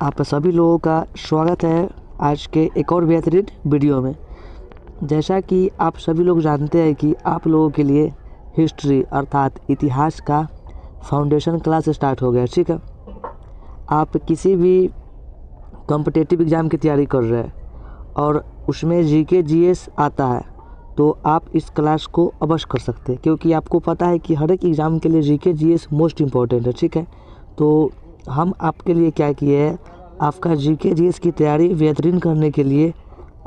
आप सभी लोगों का स्वागत है आज के एक और बेहतरीन वीडियो में। जैसा कि आप सभी लोग जानते हैं कि आप लोगों के लिए हिस्ट्री अर्थात इतिहास का फाउंडेशन क्लास स्टार्ट हो गया। ठीक है, आप किसी भी कॉम्पिटिटिव एग्ज़ाम की तैयारी कर रहे हैं और उसमें जीके जीएस आता है तो आप इस क्लास को अवश्य कर सकते हैं, क्योंकि आपको पता है कि हर एक एग्ज़ाम के लिए जीके जीएस मोस्ट इम्पॉर्टेंट है। ठीक है, तो हम आपके लिए क्या किए हैं, आपका जीके जीएस की तैयारी बेहतरीन करने के लिए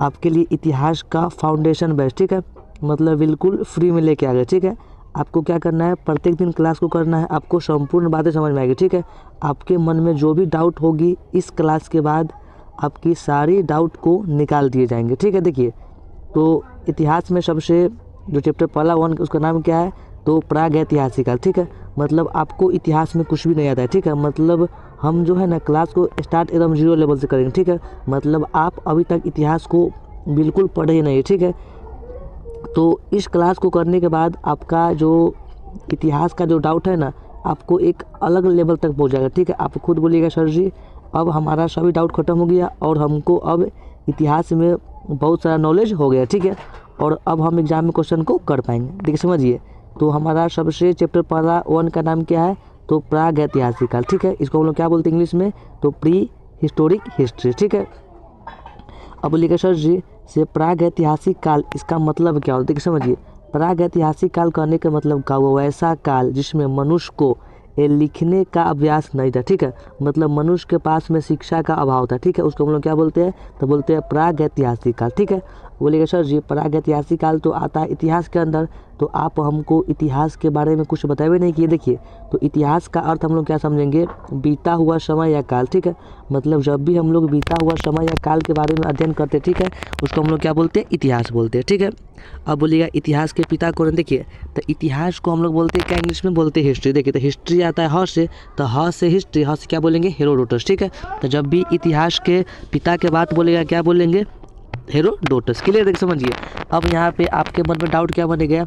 आपके लिए इतिहास का फाउंडेशन बैच, ठीक है, मतलब बिल्कुल फ्री में लेके आ गए। ठीक है, आपको क्या करना है, प्रत्येक दिन क्लास को करना है, आपको संपूर्ण बातें समझ में आएगी। ठीक है, आपके मन में जो भी डाउट होगी इस क्लास के बाद आपकी सारी डाउट को निकाल दिए जाएंगे। ठीक है, देखिए तो इतिहास में सबसे जो चैप्टर पहला वन उसका नाम क्या है, तो प्रागैतिहासिक काल। ठीक है, मतलब आपको इतिहास में कुछ भी नहीं आता है। ठीक है, मतलब हम जो है ना क्लास को स्टार्ट एकदम जीरो लेवल से करेंगे। ठीक है, मतलब आप अभी तक इतिहास को बिल्कुल पढ़े ही नहीं। ठीक है, तो इस क्लास को करने के बाद आपका जो इतिहास का जो डाउट है ना, आपको एक अलग लेवल तक पहुंच जाएगा। ठीक है, आप खुद बोलिएगा सर जी अब हमारा सभी डाउट खत्म हो गया और हमको अब इतिहास में बहुत सारा नॉलेज हो गया। ठीक है, और अब हम एग्ज़ाम में क्वेश्चन को कर पाएंगे। देखिए समझिए, तो हमारा सबसे चैप्टर पहला वन का नाम क्या है, तो प्रागैतिहासिक काल। ठीक है, इसको हम लोग क्या बोलते हैं इंग्लिश में, तो प्री हिस्टोरिक हिस्ट्री। ठीक है, अब बोलिएगा सर जी से प्रागैतिहासिक काल इसका मतलब क्या होता है। देखिए समझिए, प्रागैतिहासिक काल कहने का मतलब क्या हुआ, वैसा काल जिसमें मनुष्य को ये लिखने का अभ्यास नहीं था। ठीक है, मतलब मनुष्य के पास में शिक्षा का अभाव था। ठीक है, उसको हम लोग क्या बोलते हैं, तो बोलते हैं प्रागैतिहासिक काल। ठीक है, बोलिएगा सर जी प्रागैतिहासिक काल तो आता है इतिहास के अंदर, तो आप हमको इतिहास के बारे में कुछ बताए नहीं किए। देखिए तो इतिहास का अर्थ हम लोग क्या समझेंगे, बीता हुआ समय या काल। ठीक है, मतलब जब भी हम लोग बीता हुआ समय या काल के बारे में अध्ययन करते हैं, ठीक है, उसको हम लोग क्या बोलते हैं, इतिहास बोलते हैं। ठीक है, अब बोलिएगा इतिहास के पिता कौन है। देखिए तो इतिहास को हम लोग बोलते हैं क्या, इंग्लिश में बोलते हैं हिस्ट्री। देखिए तो हिस्ट्री आता है ह से, तो ह से हिस्ट्री, ह से क्या बोलेंगे, हेरोडोटस। ठीक है, तो जब भी इतिहास के पिता के बात बोलेगा क्या बोलेंगे, हेरोडोटस। क्लियर, देख समझिए। अब यहाँ पे आपके मन में डाउट क्या बने गया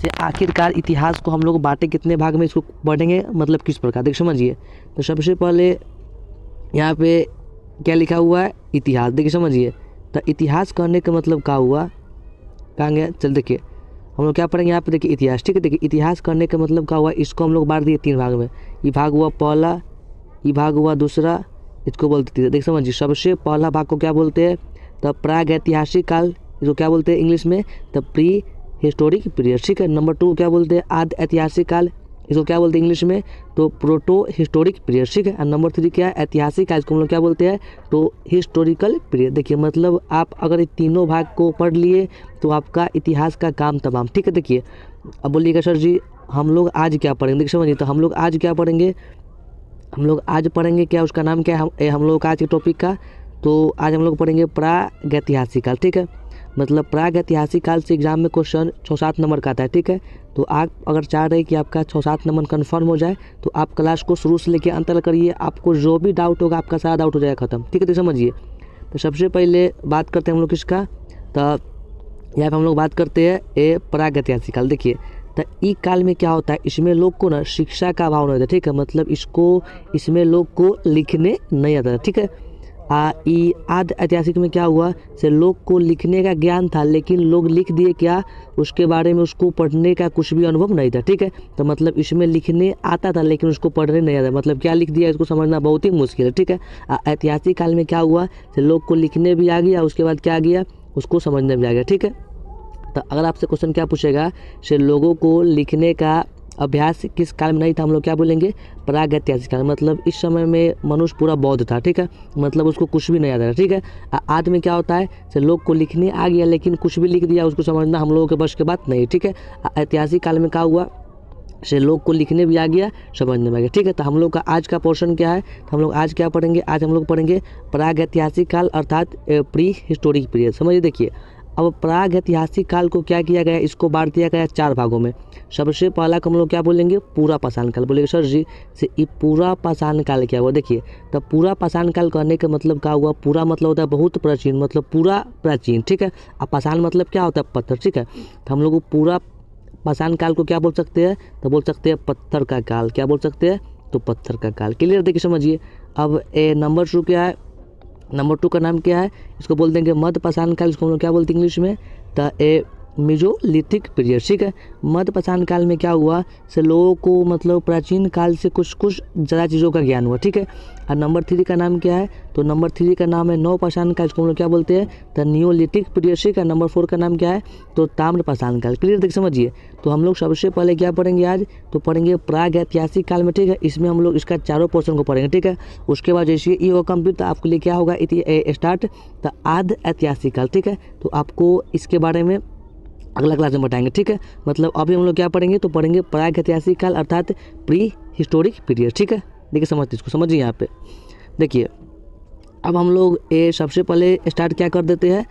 कि आखिरकार इतिहास को हम लोग बांटे कितने भाग में, इसको पढ़ेंगे मतलब किस प्रकार, देख समझिए। तो सबसे पहले यहाँ पे क्या लिखा हुआ है, इतिहास। देखिए समझिए, तो इतिहास कहने का मतलब क्या हुआ, कहाँ गया, चल देखिए हम लोग क्या पढ़ेंगे यहाँ पे, देखिए इतिहास। ठीक है, देखिए इतिहास करने का मतलब क्या हुआ, इसको हम लोग बांट दिए तीन भाग में। ये भाग हुआ पहला, ये भाग हुआ दूसरा, इसको बोलते थे। देख समझिए, सबसे पहला भाग को क्या बोलते हैं, तब प्रागैतिहासिक काल, इसको क्या बोलते हैं इंग्लिश में, तब प्री हिस्टोरिक पीरियड। ठीक है, नंबर टू क्या बोलते हैं, आद ऐतिहासिक काल, इसको क्या बोलते हैं इंग्लिश में, तो प्रोटो हिस्टोरिक पीरियड। ठीक है, और नंबर थ्री क्या है, ऐतिहासिक काल, इसको हम लोग क्या बोलते हैं, तो हिस्टोरिकल पीरियड। देखिए मतलब आप अगर तीनों भाग को पढ़ लिए तो आपका इतिहास का काम तमाम। ठीक है, देखिए अब बोलिएगा सर जी हम लोग आज क्या पढ़ेंगे। देखिए समझिए, तो हम लोग आज क्या पढ़ेंगे, हम लोग आज पढ़ेंगे क्या, उसका नाम क्या है, हम लोग का आज के टॉपिक का, तो आज हम लोग पढ़ेंगे प्रागैतिहासिक काल। ठीक है, मतलब प्रागैतिहासिक काल से एग्जाम में क्वेश्चन 6-7 नंबर का आता है। ठीक है, तो आप अगर चाह रहे हैं कि आपका 6-7 नंबर कन्फर्म हो जाए तो आप क्लास को शुरू से लेकर अंत तक करिए, आपको जो भी डाउट होगा आपका सारा डाउट हो जाएगा खत्म। ठीक है, तो समझिए, तो सबसे पहले बात करते हैं हम लोग किसका, तो यहाँ पर हम लोग बात करते हैं ये प्रागैतिहासिक काल। देखिए तो ई काल में क्या होता है, इसमें लोग को ना शिक्षा का अभाव नहीं होता। ठीक है, मतलब इसमें लोग को लिखने नहीं आता था। ठीक है, ई आद ऐतिहासिक में क्या हुआ, से लोग को लिखने का ज्ञान था लेकिन लोग लिख दिए क्या, उसके बारे में उसको पढ़ने का कुछ भी अनुभव नहीं था। ठीक है, तो मतलब इसमें लिखने आता था लेकिन उसको पढ़ने नहीं आता, मतलब क्या लिख दिया इसको समझना बहुत ही मुश्किल है। ठीक है, ऐतिहासिक काल में क्या हुआ, से लोग को लिखने भी आ गया, उसके बाद क्या आ गया, उसको समझने भी आ गया। ठीक है, तो अगर आपसे क्वेश्चन क्या पूछेगा, से लोगों को लिखने का अभ्यास किस काल में नहीं था, हम लोग क्या बोलेंगे, प्रागैतिहासिक काल। मतलब इस समय में मनुष्य पूरा बौद्ध था। ठीक है, मतलब उसको कुछ भी नहीं आता था। ठीक है, आदि में क्या होता है, से लोग को लिखने आ गया लेकिन कुछ भी लिख दिया, उसको समझना हम लोगों के बस के बात नहीं। ठीक है, ऐतिहासिक काल में क्या हुआ, से लोग को लिखने भी आ गया, समझने में आ गया। ठीक है, तो हम लोग का आज का पोर्शन क्या है, तो हम लोग आज क्या पढ़ेंगे, आज हम लोग पढ़ेंगे प्रागैतिहासिक काल अर्थात प्री हिस्टोरिक पीरियड। समझिए, देखिए अब प्रागैतिहासिक काल को क्या किया गया, इसको बांट दिया गया 4 भागों में। सबसे पहला हम लोग क्या बोलेंगे, पूरा पाषाण काल। बोलेंगे सर जी से ये पूरा पाषाण काल क्या हुआ। देखिए तब पूरा पाषाण काल कहने का मतलब क्या हुआ, पूरा मतलब होता है बहुत प्राचीन, मतलब पूरा प्राचीन। ठीक है, अब पाषाण मतलब क्या होता है, पत्थर। ठीक है, तो हम लोग पूरा पाषाण काल को क्या बोल सकते हैं, तो बोल सकते हैं पत्थर का काल। क्या बोल सकते हैं, तो पत्थर का काल। क्लियर, देखिए समझिए। अब नंबर 2 क्या है, नंबर 2 का नाम क्या है, इसको बोल देंगे मध्य पाषाण काल। इसको हम लोग क्या बोलते हैं इंग्लिश में, द मेसोलिथिक पीरियड। ठीक है, मध्य पाषाण काल में क्या हुआ से लोगों को मतलब प्राचीन काल से कुछ कुछ ज़्यादा चीज़ों का ज्ञान हुआ। ठीक है, और नंबर 3 का नाम क्या है, तो नंबर 3 का नाम है नव पाषाण काल। इसको हम लोग क्या बोलते हैं, द नियोलिथिक पीरियड। ठीक है, नंबर 4 का नाम क्या है, तो ताम्र पाषाण काल। क्लियर, देख समझिए। तो हम लोग सबसे पहले क्या पढ़ेंगे आज, तो पढ़ेंगे प्राग ऐतिहासिक काल में। ठीक है, इसमें हम लोग इसका चारों पोर्शन को पढ़ेंगे। ठीक है, उसके बाद जैसे ये होगा कंप्लीट तो आपके लिए क्या होगा स्टार्ट द आद्य ऐतिहासिक काल। ठीक है, तो आपको इसके बारे में अगला क्लास में बताएंगे। ठीक है, मतलब अभी हम लोग क्या पढ़ेंगे, तो पढ़ेंगे प्राग ऐतिहासिक काल अर्थात प्री हिस्टोरिक पीरियड। ठीक है, देखिए समझते इसको, समझिए यहाँ पे। देखिए अब हम लोग सबसे पहले स्टार्ट क्या कर देते हैं,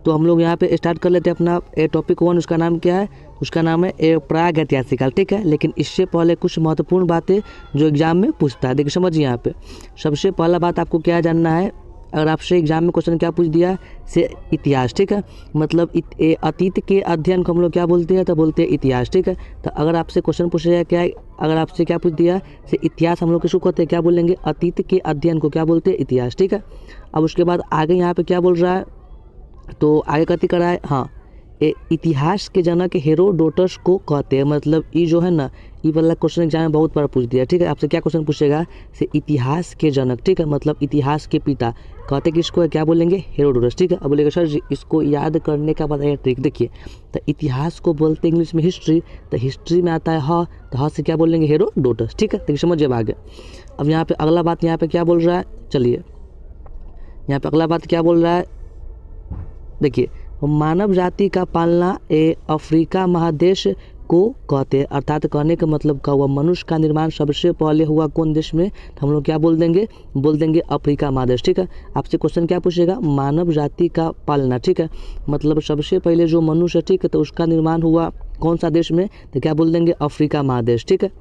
तो हम लोग यहाँ पे स्टार्ट कर लेते हैं अपना टॉपिक 1। उसका नाम क्या है, उसका नाम है प्राग ऐतिहासिक काल। ठीक है, लेकिन इससे पहले कुछ महत्वपूर्ण बातें जो एग्जाम में पूछता है, देखिए समझिए यहाँ पे। सबसे पहला बात आपको क्या जानना है, अगर आपसे एग्जाम में क्वेश्चन क्या पूछ दिया से इतिहास। ठीक है, मतलब अतीत के अध्ययन को हम लोग क्या बोलते हैं, तो बोलते हैं इतिहास। ठीक है, तो अगर आपसे क्वेश्चन पूछेगा क्या, अगर आपसे क्या पूछ दिया से इतिहास, हम लोग किसको कहते हैं, क्या बोलेंगे, अतीत के अध्ययन को क्या बोलते हैं, इतिहास। ठीक है, अब उसके बाद आगे यहाँ पे क्या बोल रहा है, तो आगे कथी कर रहा है, हाँ इतिहास के जनक हेरोडोटस को कहते हैं। मतलब ये जो है ना, ये वाला क्वेश्चन एग्जाम में बहुत बार पूछ दिया। ठीक है, आपसे क्या क्वेश्चन पूछेगा से इतिहास के जनक। ठीक है, मतलब इतिहास के पिता कहते किसको है, क्या बोलेंगे, हेरोडोटस। ठीक है, अब बोलेगा सर इसको याद करने का बताइए ट्रिक। देखिए, तो इतिहास को बोलते हैं इंग्लिश में हिस्ट्री, तो हिस्ट्री में आता है ह, तो ह से क्या बोलेंगे, हेरोडोटस। ठीक है, देखिए समझिए अब आगे। अब यहाँ पे अगला बात यहाँ पे क्या बोल रहा है, चलिए यहाँ पे अगला बात क्या बोल रहा है, देखिए मानव जाति का पालना अफ्रीका महादेश को कहते हैं। अर्थात कहने का मतलब का हुआ मनुष्य का निर्माण सबसे पहले हुआ कौन देश में, तो हम लोग क्या बोल देंगे अफ्रीका महादेश। ठीक है, आपसे क्वेश्चन क्या पूछेगा, मानव जाति का पालना। ठीक है, मतलब सबसे पहले जो मनुष्य, ठीक है, तो उसका निर्माण हुआ कौन सा देश में, तो क्या बोल देंगे अफ्रीका महादेश। ठीक है,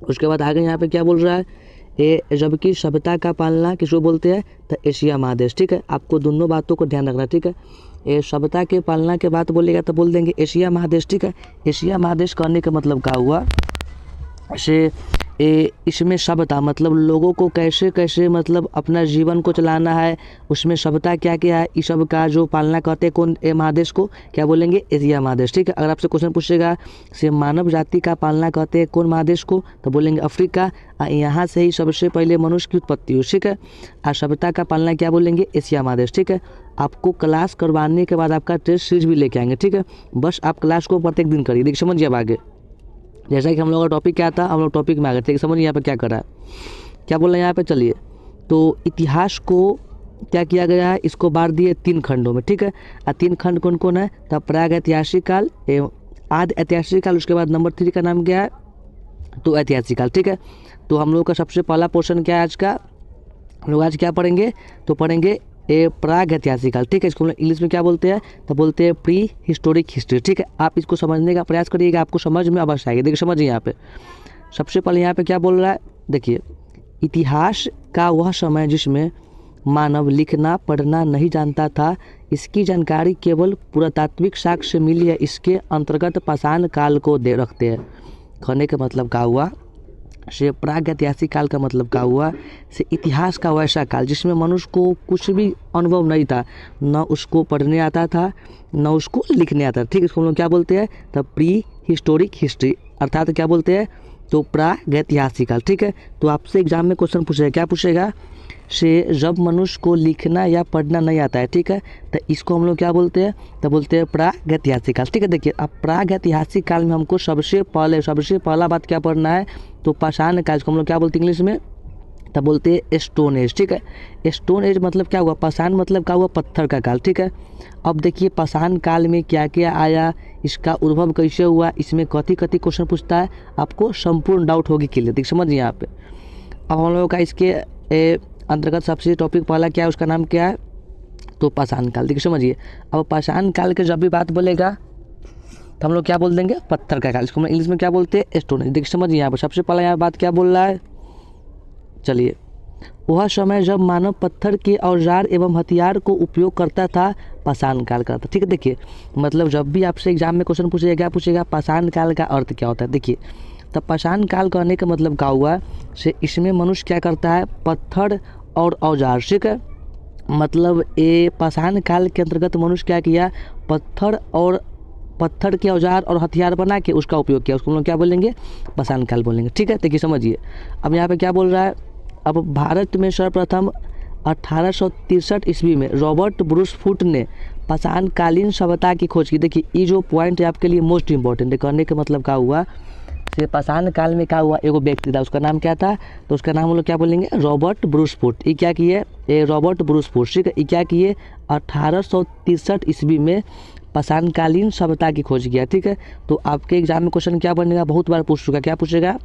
उसके बाद आगे यहाँ पे क्या बोल रहा है, जबकि सभ्यता का पालना किसको बोलते हैं, तो एशिया महादेश। ठीक है, आपको दोनों बातों को ध्यान रखना। ठीक है, सभ्यता के पालना के बात बोलेगा तो बोल देंगे एशिया महादेश। ठीक है, एशिया महादेश कहने का मतलब क्या हुआ से इसमें सभ्यता मतलब लोगों को कैसे कैसे मतलब अपना जीवन को चलाना है, उसमें सभ्यता क्या क्या है, इस सब का जो पालना कहते हैं कौन महादेश को, क्या बोलेंगे एशिया महादेश। ठीक है, अगर आपसे क्वेश्चन पूछेगा से मानव जाति का पालना कहते हैं कौन महादेश को, तो बोलेंगे अफ्रीका। यहाँ से ही सबसे पहले मनुष्य की उत्पत्ति हुई। ठीक है, और सभ्यता का पालना क्या बोलेंगे एशिया महादेश। ठीक है, आपको क्लास करवाने के बाद आपका टेस्ट सीरीज भी लेके आएंगे। ठीक है, बस आप क्लास को प्रत्येक दिन करिए। देखिए समझिए अब आगे, जैसा कि हम लोग का टॉपिक क्या था, हम लोग टॉपिक में आ गए थे। समझिए यहाँ पे क्या कर रहा है, क्या बोल रहे हैं यहाँ पे, चलिए। तो इतिहास को क्या किया गया है, इसको बांट दिए 3 खंडों में। ठीक है, और 3 खंड कौन कौन है, तो प्राग ऐतिहासिक काल, आद्य ऐतिहासिक काल, उसके बाद नंबर 3 का नाम क्या है, तो ऐतिहासिक काल। ठीक है, तो हम लोग का सबसे पहला पोर्शन क्या है आज का, हम लोग आज क्या पढ़ेंगे, तो पढ़ेंगे प्राग ऐतिहासिक काल। ठीक है, इसको इंग्लिश में क्या बोलते हैं, तो बोलते हैं प्री हिस्टोरिक हिस्ट्री। ठीक है, आप इसको समझने का प्रयास करिएगा, आपको समझ में अवश्य आएगी। देखिए समझिए यहाँ पे, सबसे पहले यहाँ पे क्या बोल रहा है, देखिए इतिहास का वह समय जिसमें मानव लिखना पढ़ना नहीं जानता था, इसकी जानकारी केवल पुरातात्विक साक्ष्य से मिली है, इसके अंतर्गत पाषाण काल को दे रखते हैं। कहने का मतलब क्या हुआ से प्राग ऐतिहासिक काल का मतलब क्या हुआ से इतिहास का वैसा काल जिसमें मनुष्य को कुछ भी अनुभव नहीं था, न उसको पढ़ने आता था न उसको लिखने आता था। ठीक है, इसको हम लोग क्या बोलते हैं, तो प्री हिस्टोरिक हिस्ट्री, अर्थात क्या बोलते हैं, तो प्राग ऐतिहासिक काल। ठीक है, तो आपसे एग्जाम में क्वेश्चन पूछेगा, क्या पूछेगा से जब मनुष्य को लिखना या पढ़ना नहीं आता है। ठीक है, तो इसको हम लोग क्या बोलते हैं, तो बोलते हैं प्राग ऐतिहासिक काल। ठीक है, देखिए अब प्राग ऐतिहासिक काल में हमको सबसे पहला बात क्या पढ़ना है, तो पाषाण काल, इसको हम लोग क्या बोलते हैं इंग्लिश में, तो बोलते हैं स्टोन एज। ठीक है, स्टोन एज मतलब क्या हुआ, पाषाण मतलब क्या हुआ, पत्थर का काल। ठीक है, अब देखिए पाषाण काल में क्या क्या आया, इसका उद्भव कैसे हुआ, इसमें कथी कथी क्वेश्चन पूछता है, आपको संपूर्ण डाउट होगी क्लियर। देखिए समझिए यहाँ पे, अब हम लोगों का इसके अंतर्गत सबसे टॉपिक पहला क्या है, उसका नाम क्या है, तो पाषाण काल। देखिए समझिए, अब पाषाण काल के जब भी बात बोलेगा तो हम लोग क्या बोल देंगे, पत्थर का काल, इसको हम इंग्लिश में क्या बोलते हैं, स्टोन एज। देखिए समझिए यहाँ पर सबसे पहला यहाँ बात क्या बोल रहा है, चलिए वह समय जब मानव पत्थर के औजार एवं हथियार को उपयोग करता था, पाषाण काल का था। ठीक है, देखिए मतलब जब भी आपसे एग्जाम में क्वेश्चन पूछेगा, क्या पूछेगा, पाषाण काल का अर्थ क्या होता है। देखिए तो पाषाण काल कहने का मतलब क्या हुआ से इसमें मनुष्य क्या करता है, पत्थर और औजार, ठीक है। मतलब ये पाषाण काल के अंतर्गत मनुष्य क्या किया, पत्थर के औजार और हथियार बना के उसका उपयोग किया, उसको हम लोग क्या बोलेंगे, पाषाण काल बोलेंगे, ठीक है। देखिए समझिए, अब यहाँ पे क्या बोल रहा है, अब भारत में सर्वप्रथम 1863 ईस्वी में रॉबर्ट ब्रूस फुट ने पाषाणकालीन सभ्यता की खोज की। देखिए ये जो पॉइंट है आपके लिए मोस्ट इंपॉर्टेंट है, कहने का मतलब क्या हुआ से पाषाण काल में क्या हुआ, एगो व्यक्ति था, उसका नाम क्या था, तो उसका नाम हम लोग क्या बोलेंगे, रॉबर्ट ब्रूस फुट। ये क्या किए, ये रॉबर्ट ब्रूस फुट, ठीक है। ये क्या किए, 1863 ईस्वी में पाषाणकालीन सभ्यता की खोज किया, ठीक है। तो आपके एग्जाम में क्वेश्चन क्या बनेगा, बहुत बार पूछ चुका, क्या पूछेगा,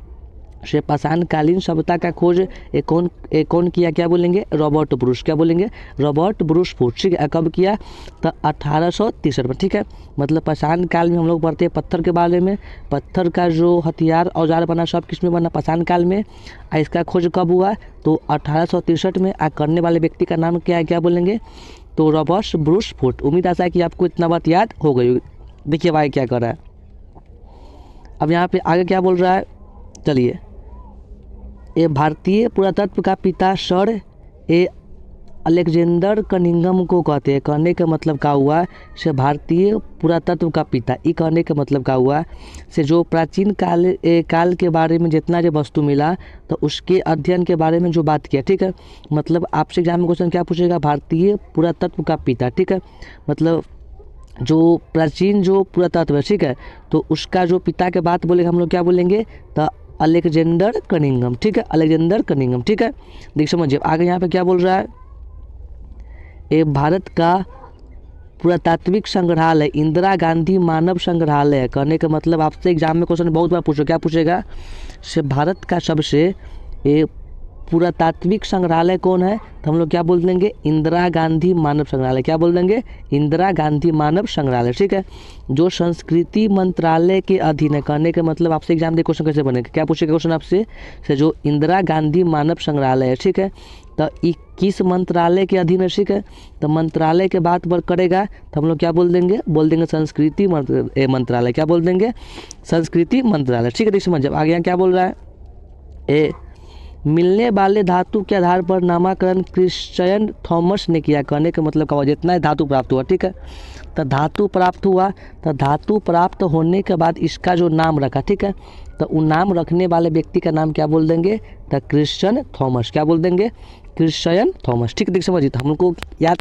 से पाषाणकालीन सभ्यता का खोज कौन किया, क्या बोलेंगे, रॉबर्ट ब्रूस, क्या बोलेंगे, रॉबर्ट ब्रूस फुट, ठीक है। कब किया, तो 1863 में, ठीक है। मतलब पाषाण काल में हम लोग पढ़ते हैं पत्थर के बारे में, पत्थर का जो हथियार औजार बना सब किस में बना, पाषाण काल में। इसका खोज कब हुआ, तो 1863 में। करने वाले व्यक्ति का नाम क्या है, क्या बोलेंगे, तो रॉबर्ट ब्रूस फुट। उम्मीद आशा है कि आपको इतना बात याद हो गई। देखिए भाई क्या कर रहा है, अब यहाँ पे आगे क्या बोल रहा है, चलिए। ये भारतीय पुरातत्व का पिता सर ए अलेक्जेंडर कनिंघम को कहते हैं। कहने का मतलब क्या हुआ से भारतीय पुरातत्व का पिता, ये कहने का मतलब क्या हुआ से जो प्राचीन काल के बारे में जितना जो वस्तु मिला तो उसके अध्ययन के बारे में जो बात किया, ठीक है। मतलब आपसे एग्जाम में क्वेश्चन क्या पूछेगा, भारतीय पुरातत्व का पिता, ठीक है। मतलब जो प्राचीन जो पुरातत्व है, ठीक है, तो उसका जो पिता के बात बोलेगा हम लोग क्या बोलेंगे, तो अलेक्जेंडर कनिंघम, ठीक है, अलेक्जेंडर कनिंघम, ठीक है। देख समझिए आगे यहाँ पे क्या बोल रहा है, ये भारत का पुरातात्विक संग्रहालय इंदिरा गांधी मानव संग्रहालय है। कहने का मतलब आपसे एग्जाम में क्वेश्चन बहुत बार पूछो, क्या पूछेगा से भारत का सबसे ये पुरातात्विक संग्रहालय कौन है, तो हम लोग क्या बोल देंगे, इंदिरा गांधी मानव संग्रहालय, क्या बोल देंगे, इंदिरा गांधी मानव संग्रहालय, ठीक है। जो संस्कृति मंत्रालय के अधीन है। कहने का मतलब आपसे एग्जाम में क्वेश्चन कैसे बनेगा, क्या पूछेगा क्वेश्चन आपसे से जो इंदिरा गांधी मानव संग्रहालय है, ठीक है, तो किस मंत्रालय के अधीन है, ठीक है। तो मंत्रालय के बात करेगा तो हम लोग क्या बोल देंगे संस्कृति मंत्रालय, क्या बोल देंगे, संस्कृति मंत्रालय, ठीक है। देखिए समझ आगे यहाँ क्या बोल रहा है, मिलने वाले धातु के आधार पर नामकरण क्रिश्चियन थॉमस ने किया। कहने का मतलब क्या हुआ, जितना धातु प्राप्त हुआ, ठीक है, तो धातु प्राप्त हुआ, तो धातु प्राप्त होने के बाद इसका जो नाम रखा, ठीक है, तो वो नाम रखने वाले व्यक्ति का नाम क्या बोल देंगे, तो क्रिश्चियन थॉमस, क्या बोल देंगे, क्रिश्चियन थॉमस, ठीक है। देख समझिए, तो हम लोग को याद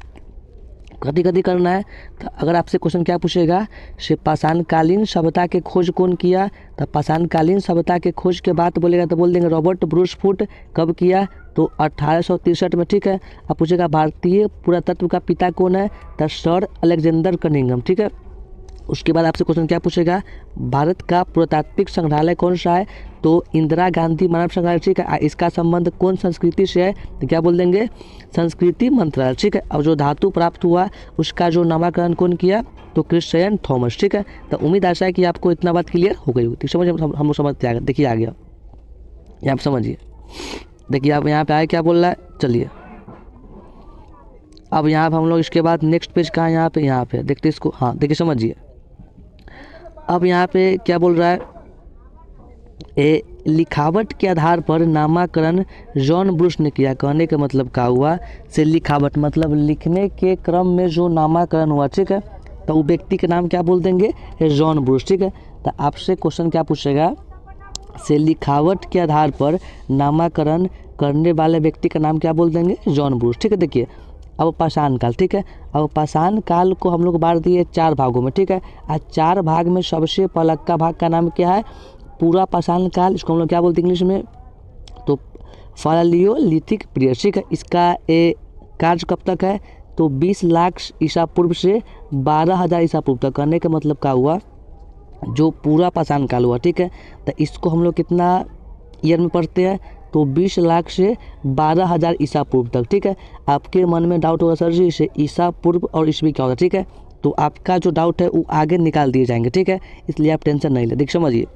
कभी कभी करना है। तो अगर आपसे क्वेश्चन क्या पूछेगा से पाषाणकालीन सभ्यता के खोज कौन किया, तो पाषाणकालीन सभ्यता के खोज के बात बोलेगा तो बोल देंगे रॉबर्ट ब्रूस फुट। कब किया, तो 1863 में, ठीक है। अब पूछेगा भारतीय पुरातत्व का पिता कौन है, तो सर अलेक्जेंडर कनिंघम, ठीक है। उसके बाद आपसे क्वेश्चन क्या पूछेगा, भारत का पुरातात्विक संग्रहालय कौन सा है, तो इंदिरा गांधी मानव संग्रहालय, ठीक है। इसका संबंध कौन संस्कृति से है, तो क्या बोल देंगे, संस्कृति मंत्रालय, ठीक है। अब जो धातु प्राप्त हुआ उसका जो नामकरण कौन किया, तो क्रिश्चियन थॉमस, ठीक है। तो उम्मीद आशा है कि आपको इतना बात क्लियर हो गई होगी, समझ हम लोग समझते आ, देखिए आ गया, यहाँ समझिए। देखिए आप यहाँ पे आए क्या बोल रहा है, चलिए अब यहाँ पे हम लोग इसके बाद नेक्स्ट पेज कहाँ, यहाँ पे देखते इसको, हाँ देखिए समझिए। अब यहाँ पे क्या बोल रहा है, लिखावट के आधार पर नामकरण जॉन ब्रूस ने किया। कहने का मतलब क्या हुआ से लिखावट मतलब लिखने के क्रम में जो नामकरण हुआ, ठीक है, तो वो व्यक्ति का नाम क्या बोल देंगे, जॉन ब्रूस, ठीक है। तो आपसे क्वेश्चन क्या पूछेगा से लिखावट के आधार पर नामकरण करने वाले व्यक्ति का नाम क्या बोल देंगे, जॉन ब्रूस, ठीक है। देखिए अब पाषाण काल, ठीक है, अब पाषाण काल को हम लोग बांट दिए 4 भागों में, ठीक है। आज 4 भाग में सबसे पहले का भाग का नाम क्या है, पूरा पाषाण काल, इसको हम लोग क्या बोलते हैं इंग्लिश में, तो पालियोलिथिक पीरियड, ठीक है। इसका कार्य कब तक है, तो 20 लाख ईसा पूर्व से 12,000 ईसा पूर्व तक। करने का मतलब क्या हुआ, जो पूरा पाषाण काल हुआ, ठीक है, तो इसको हम लोग कितना ईयर में पढ़ते हैं, तो 20 लाख से 12,000 ईसा पूर्व तक, ठीक है। आपके मन में डाउट होगा सर जी से ईसा पूर्व और ईस्वी क्या होता है, ठीक है, तो आपका जो डाउट है वो आगे निकाल दिए जाएंगे, ठीक है, इसलिए आप टेंशन नहीं ले। देखिए समझिए,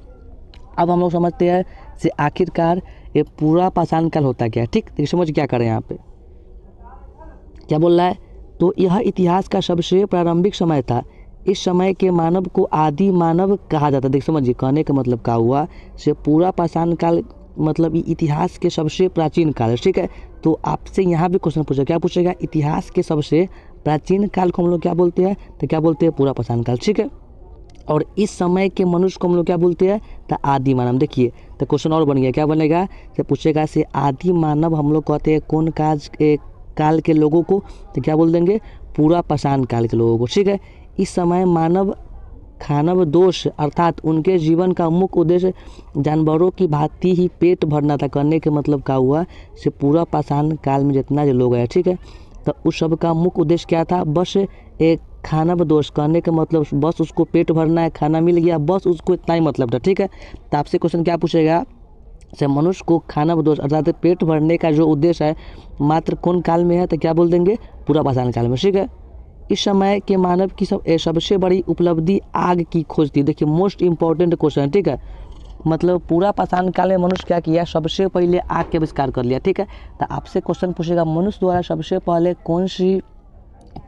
अब हम लोग समझते हैं से आखिरकार ये पूरा पाषाण काल होता क्या है, ठीक। देखिए समझ क्या करें, यहाँ पे क्या बोल रहा है, तो यह इतिहास का सबसे प्रारंभिक समय था। इस समय के मानव को आदि मानव कहा जाता है। देख समझिए, कहने का मतलब क्या हुआ, से पूरा पाषाण काल मतलब इतिहास के सबसे प्राचीन काल है। ठीक है, तो आपसे यहाँ भी क्वेश्चन पूछेगा, क्या पूछेगा, इतिहास के सबसे प्राचीन काल को हम लोग क्या बोलते हैं, तो क्या बोलते हैं, पूरा पाषाण काल। ठीक है, और इस समय के मनुष्य को हम लोग क्या बोलते हैं, तो आदि मानव। देखिए तो क्वेश्चन और बन गया, क्या बनेगा, तो पूछेगा से आदि मानव हम लोग कहते हैं कौन काल के लोगों को, तो क्या बोल देंगे, पूरा पाषाण काल के लोगों को। ठीक है, इस समय मानव खानव दोष अर्थात उनके जीवन का मुख्य उद्देश्य जानवरों की भांति ही पेट भरना था। करने के मतलब क्या हुआ, से पूरा पाषाण काल में जितना जो लोग हैं, ठीक है, तो उस सब का मुख्य उद्देश्य क्या था, बस एक खानव दोष। करने का मतलब बस उसको पेट भरना है, खाना मिल गया, बस उसको इतना ही मतलब था। ठीक है, तो आपसे क्वेश्चन क्या पूछेगा, से मनुष्य को खानव दोष अर्थात पेट भरने का जो उद्देश्य है मात्र कौन काल में है, तो क्या बोल देंगे, पूरा पाषाण काल में। ठीक है, इस समय के मानव की सबसे बड़ी उपलब्धि आग की खोज थी। देखिए मोस्ट इंपॉर्टेंट क्वेश्चन है। ठीक है, मतलब पूरा पाषाण काल में मनुष्य क्या किया, सबसे पहले आग के आविष्कार कर लिया। ठीक है, तो आपसे क्वेश्चन पूछेगा मनुष्य द्वारा सबसे पहले कौन सी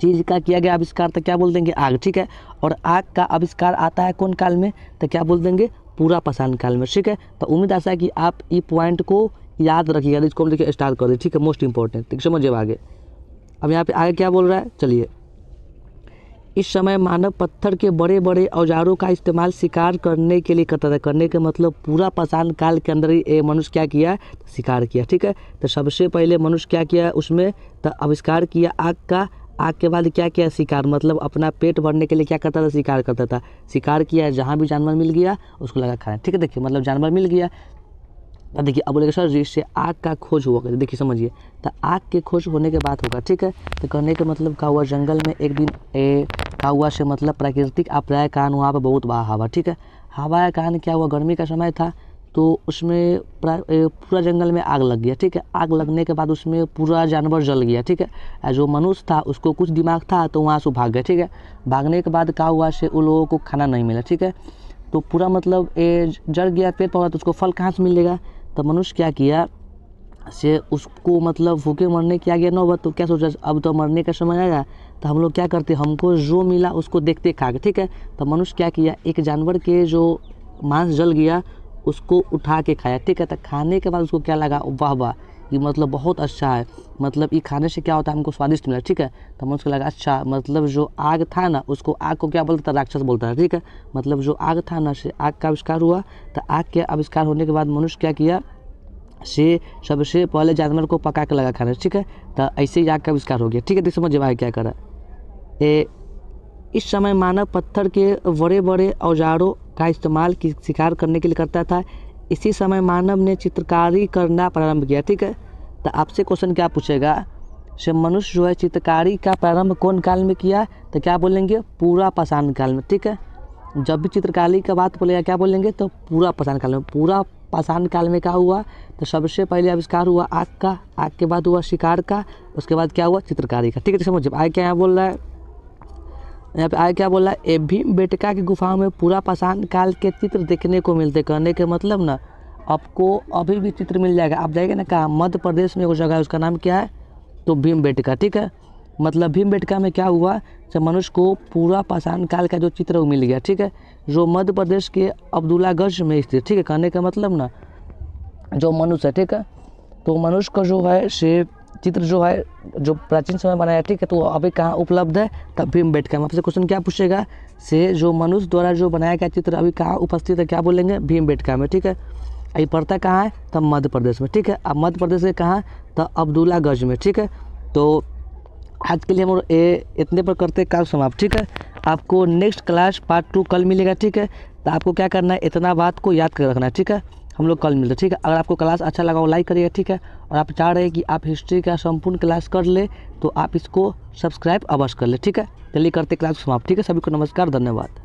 चीज़ का किया गया आविष्कार, तो क्या बोल देंगे, आग। ठीक है, और आग का आविष्कार आता है कौन काल में, तो क्या बोल देंगे, पूरा पाषाण काल में। ठीक है, तो उम्मीद ऐसा है कि आप ये पॉइंट को याद रखिएगा। इसको हम देखिए स्टार्ट कर दें। ठीक है, मोस्ट इंपॉर्टेंट, ठीक समझिए आगे। अब यहाँ पे आगे क्या बोल रहा है, चलिए। इस समय मानव पत्थर के बड़े बड़े औजारों का इस्तेमाल शिकार करने के लिए करता था। करने का मतलब पूरा पाषाण काल के अंदर ही मनुष्य क्या किया, शिकार किया। ठीक है, तो सबसे पहले मनुष्य क्या किया उसमें, तो आविष्कार किया आग का। आग के बाद क्या किया, शिकार, मतलब अपना पेट भरने के लिए क्या करता था, शिकार करता था। शिकार किया, जहाँ भी जानवर मिल गया उसको लगा खाना। ठीक है, देखिए मतलब जानवर मिल गया। अब देखिए अब बोलेगा सर जिससे आग का खोज हुआ, देखिए समझिए, तो आग के खोज होने के बाद होगा। ठीक है, तो कहने का मतलब क्या हुआ, जंगल में एक दिन क्या हुआ से मतलब प्राकृतिक आपदा के कारण वहाँ पर बहुत बड़ा हवा। ठीक है, हवा के कारण क्या हुआ, गर्मी का समय था, तो उसमें पूरा जंगल में आग लग गया। ठीक है, आग लगने के बाद उसमें पूरा जानवर जल गया। ठीक है, जो मनुष्य था उसको कुछ दिमाग था तो वहाँ से भाग गया। ठीक है, भागने के बाद क्या हुआ से उन लोगों को खाना नहीं मिला। ठीक है, तो पूरा मतलब जल गया पेड़ पौधा, तो उसको फल कहाँ से मिलेगा, तो मनुष्य क्या किया से उसको मतलब भूखे मरने की आ गया नौबत। तो क्या सोचा, अब तो मरने का समय आएगा, तो हम लोग क्या करते, हमको जो मिला उसको देखते खा के। ठीक है, तो मनुष्य क्या किया, एक जानवर के जो मांस जल गया उसको उठा के खाया। ठीक है, तो खाने के बाद उसको क्या लगा, वाह वाह ये मतलब बहुत अच्छा है, मतलब ये खाने से क्या होता है, हमको स्वादिष्ट मिला। ठीक है, तो मनुष्य को लगा अच्छा, मतलब जो आग था ना उसको आग को क्या बोलता था, राक्षस बोलता था। ठीक है, मतलब जो आग था ना से आग का आविष्कार हुआ। तो आग के आविष्कार होने के बाद मनुष्य क्या किया, से सबसे पहले जानवर को पका के लगा खाना। ठीक है, तो ऐसे ही आग का आविष्कार हो गया। ठीक है, तो समझ भाई क्या करा। इस समय मानव पत्थर के बड़े बड़े औजारों का इस्तेमाल शिकार करने के लिए करता था। इसी समय मानव ने चित्रकारी करना प्रारंभ किया। ठीक है, तो आपसे क्वेश्चन क्या पूछेगा, से मनुष्य जो है चित्रकारी का प्रारंभ कौन काल में किया, तो क्या बोलेंगे, पूरा पाषाण काल में। ठीक है, जब भी चित्रकारी का बात बोलेगा क्या बोलेंगे, तो पूरा पाषाण काल में। पूरा पाषाण काल में क्या हुआ, तो सबसे पहले आविष्कार हुआ आग का, आग के बाद हुआ शिकार का, उसके बाद क्या हुआ, चित्रकारी का। ठीक है, तो समझिए आगे क्या यहाँ बोल रहा है, यहाँ पे आगे क्या बोल रहा है, भीमबेटका की गुफाओं में पूरा पाषाण काल के चित्र देखने को मिलते। कहने के मतलब ना आपको अभी भी चित्र मिल जाएगा। आप जाएंगे ना कहाँ, मध्य प्रदेश में एक जगह है उसका नाम क्या है, तो भीमबेटका। ठीक है, मतलब भीमबेटका में क्या हुआ, जब मनुष्य को पूरा पाषाण काल का जो चित्र वो मिल गया। ठीक है, जो मध्य प्रदेश के अब्दुल्लागंज में स्थित। ठीक है, कहने का मतलब ना जो मनुष्य है, ठीक है, तो मनुष्य का जो है से चित्र जो है जो प्राचीन समय बनाया। ठीक है, तो अभी कहाँ उपलब्ध है, तब भीमबेटका में। आपसे क्वेश्चन क्या पूछेगा, से जो मनुष्य द्वारा जो बनाया गया चित्र अभी कहाँ उपस्थित है, क्या बोलेंगे, भीमबेटका में। ठीक है, ये पड़ता कहाँ है, तब मध्य प्रदेश में। ठीक है, अब मध्य प्रदेश के कहाँ, तो अब्दुल्लागंज में। ठीक है, तो आज के लिए हम इतने पर करते काम समाप्त। ठीक है, आपको नेक्स्ट क्लास पार्ट 2 कल मिलेगा। ठीक है, तो आपको क्या करना है, इतना बात को याद कर रखना है। ठीक है, हम लोग कल मिलते हैं। ठीक है, अगर आपको क्लास अच्छा लगा हो लाइक करिएगा। ठीक है, और आप चाह रहे हैं कि आप हिस्ट्री का संपूर्ण क्लास कर ले, तो आप इसको सब्सक्राइब अवश्य कर ले। ठीक है, चलिए करते क्लास समाप्त। ठीक है, सभी को नमस्कार, धन्यवाद।